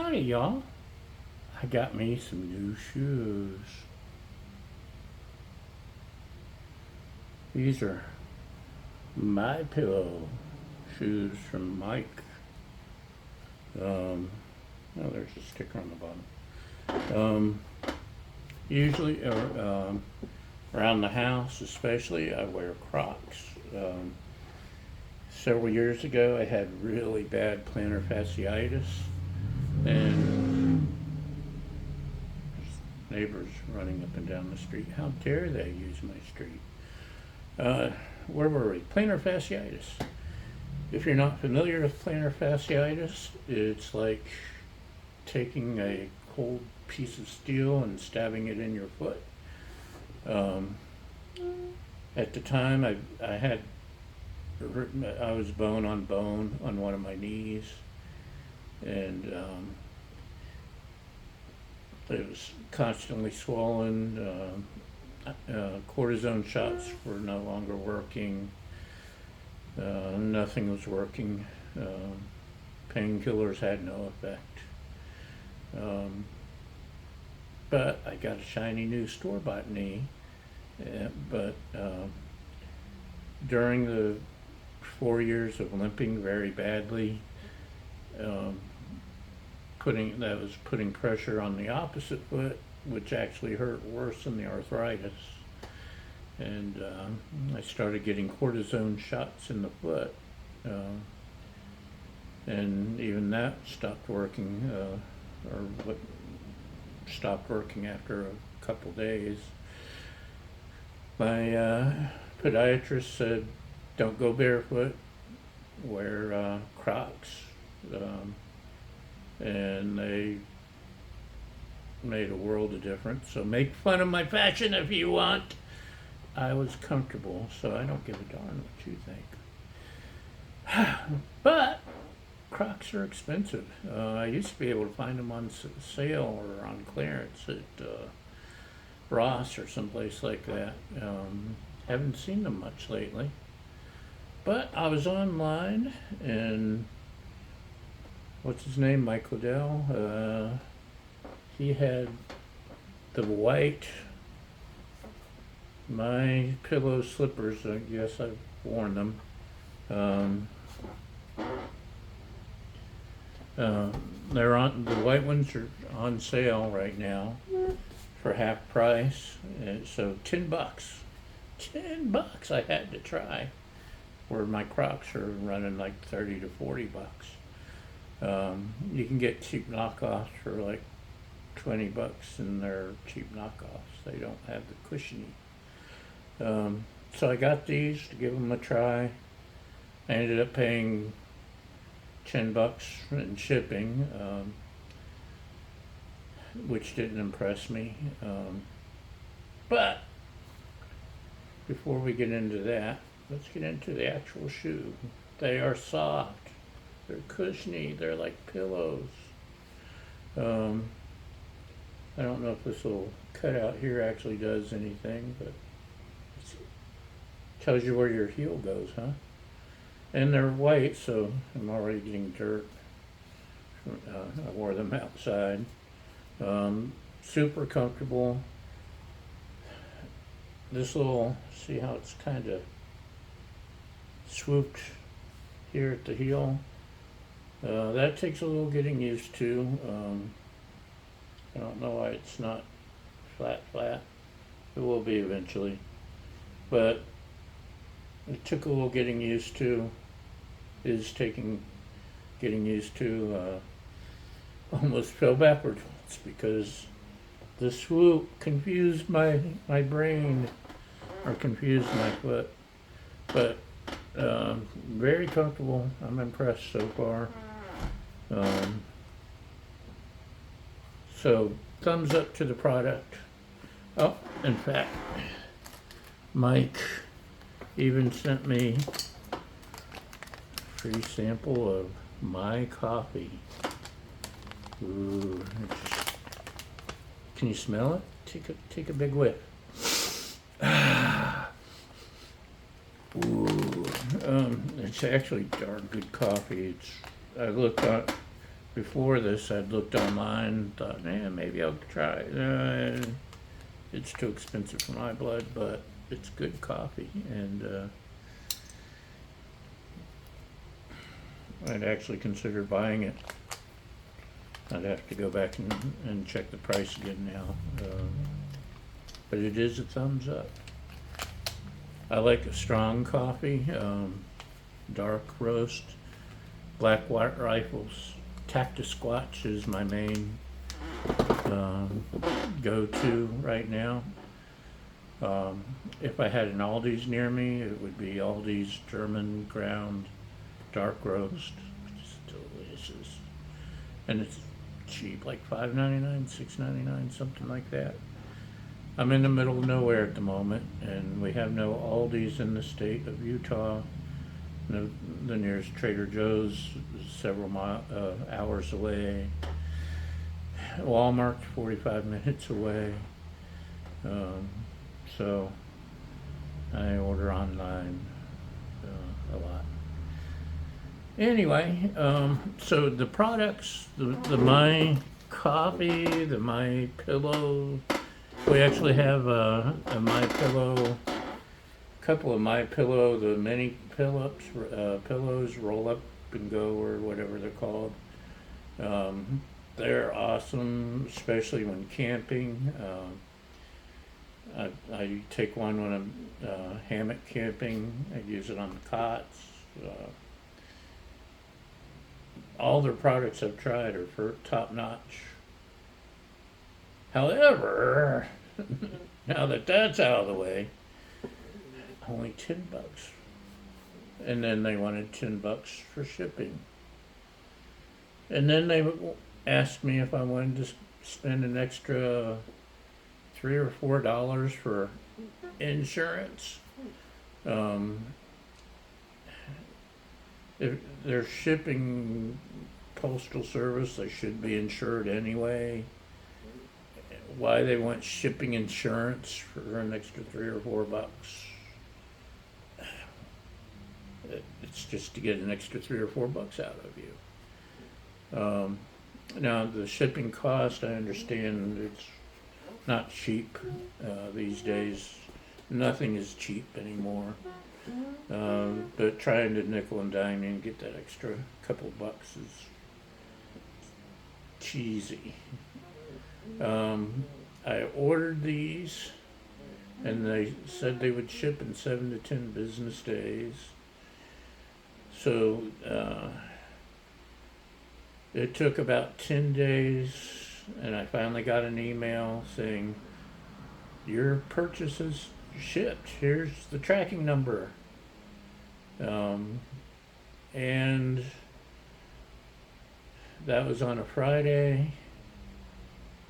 Howdy, y'all. I got me some new shoes. These are MyPillow shoes from Mike. Oh, there's a sticker on the bottom. Usually, around the house especially, I wear Crocs. Several years ago, I had really bad plantar fasciitis, and neighbors running up and down the street. How dare they use my street? Where were we? Plantar fasciitis. If you're not familiar with plantar fasciitis, it's like taking a cold piece of steel and stabbing it in your foot. At the time, I was bone on bone on one of my knees, and it was constantly swollen. Cortisone shots were no longer working. Nothing was working. Painkillers had no effect. But I got a shiny new store-bought knee. But during the 4 years of limping very badly, putting pressure on the opposite foot, which actually hurt worse than the arthritis. And I started getting cortisone shots in the foot, and even that stopped working, stopped working after a couple days. My podiatrist said, don't go barefoot, wear Crocs, and they made a world of difference. So make fun of my fashion if you want. I was comfortable, so I don't give a darn what you think. But Crocs are expensive. I used to be able to find them on sale or on clearance at Ross or someplace like that. Haven't seen them much lately. But I was online, and what's his name, Mike Liddell, he had the white MyPillow slippers. I guess I've worn them. The white ones are on sale right now for half price. And so $10. $10 I had to try. Where my Crocs are running like $30 to $40. You can get cheap knockoffs for like $20, and they're cheap knockoffs. They don't have the cushiony. So I got these to give them a try. I ended up paying $10 in shipping, which didn't impress me. But before we get into that, let's get into the actual shoe. They are soft. They're cushiony. They're like pillows. I don't know if this little cutout here actually does anything, but it tells you where your heel goes, huh? And they're white, so I'm already getting dirt. I wore them outside. Super comfortable. This little, see how it's kind of swooped here at the heel. That takes a little getting used to. I don't know why it's not flat. It will be eventually. But it took a little getting used to. Getting used to. Almost fell backwards because the swoop confused my brain, or confused my foot. But very comfortable. I'm impressed so far. So thumbs up to the product. Oh, in fact, Mike even sent me a free sample of my coffee. Ooh, can you smell it? Take a big whiff. Ooh, it's actually darn good coffee. I looked before this, I'd looked online, thought, maybe I'll try it. It's too expensive for my blood, but it's good coffee, and I'd actually consider buying it. I'd have to go back and check the price again now, but it is a thumbs up. I like a strong coffee, dark roast, Black White Rifles. Cactus Squatch is my main go-to right now. If I had an Aldi's near me, it would be Aldi's German ground dark roast, which is delicious. And it's cheap, like $5.99, $6.99, something like that. I'm in the middle of nowhere at the moment, and we have no Aldi's in the state of Utah. No, the nearest Trader Joe's is several hours away. Walmart's 45 minutes away. So I order online a lot. Anyway, so the products, the My Coffee, the MyPillow, we actually have a MyPillow, couple of MyPillow, the mini pillows, roll up and go, or whatever they're called. They're awesome, especially when camping. I take one when I'm hammock camping. I use it on the cots. All their products I've tried are for top notch. However, now that that's out of the way, only $10. And then they wanted $10 for shipping. And then they asked me if I wanted to spend an extra $3 or $4 for insurance. If they're shipping postal service, they should be insured anyway. Why they want shipping insurance for an extra $3 or $4? It's just to get an extra $3 or $4 out of you. Now the shipping cost, I understand it's not cheap these days. Nothing is cheap anymore. But trying to nickel and dime and get that extra couple of bucks is cheesy. I ordered these, and they said they would ship in 7 to 10 business days. So it took about 10 days, and I finally got an email saying, your purchase is shipped. Here's the tracking number. And that was on a Friday,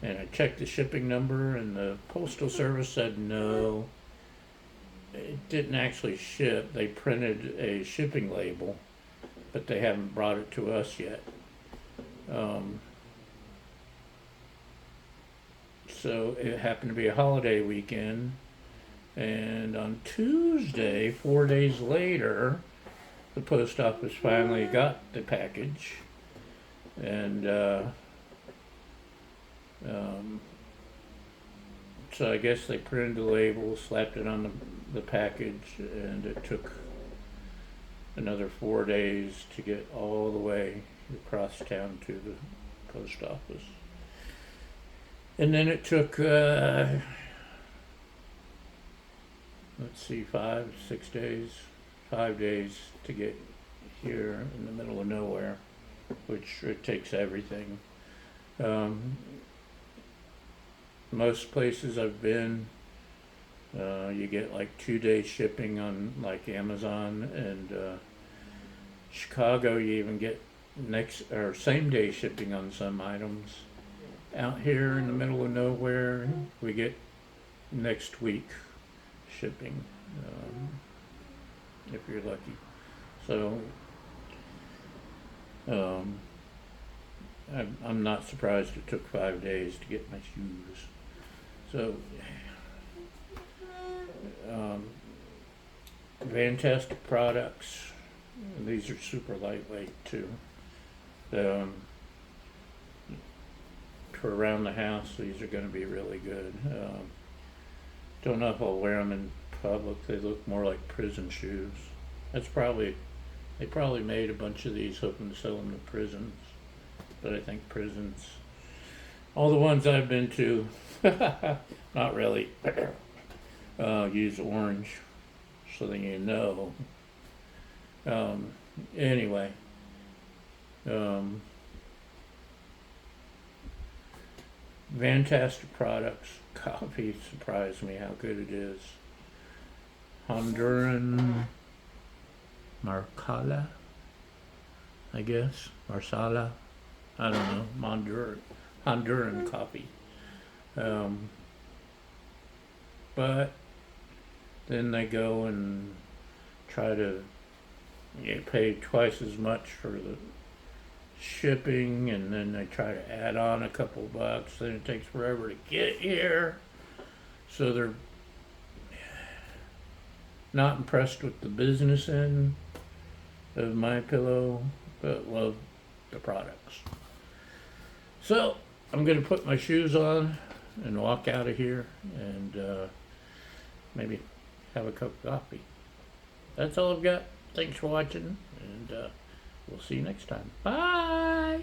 and I checked the shipping number, and the postal service said no, it didn't actually ship. They printed a shipping label, but they haven't brought it to us yet. So it happened to be a holiday weekend, and on Tuesday, 4 days later, the post office finally got the package, and so I guess they printed the label, slapped it on the package, and it took another 4 days to get all the way across town to the post office. And then it took, let's see, 5 days to get here in the middle of nowhere, which it takes everything. Most places I've been, you get like 2-day shipping on like Amazon, and Chicago you even get same day shipping on some items. Out here in the middle of nowhere, we get next week shipping, if you're lucky. So I'm not surprised it took 5 days to get my shoes. So fantastic products. These are super lightweight too. for around the house, these are going to be really good. Don't know if I'll wear them in public. They look more like prison shoes. They probably made a bunch of these hoping to sell them to prisons. But I think prisons, all the ones I've been to, not really, use orange, so that you know. Anyway, fantastic products. Coffee surprised me how good it is. Honduran Marcala, I guess. Marsala. I don't know. Honduran coffee. But then they go and try to pay twice as much for the shipping, and then they try to add on a couple bucks. Then it takes forever to get here. So they're not impressed with the business end of MyPillow, but love the products. So I'm going to put my shoes on and walk out of here and maybe have a cup of coffee. That's all I've got. Thanks for watching, and we'll see you next time. Bye!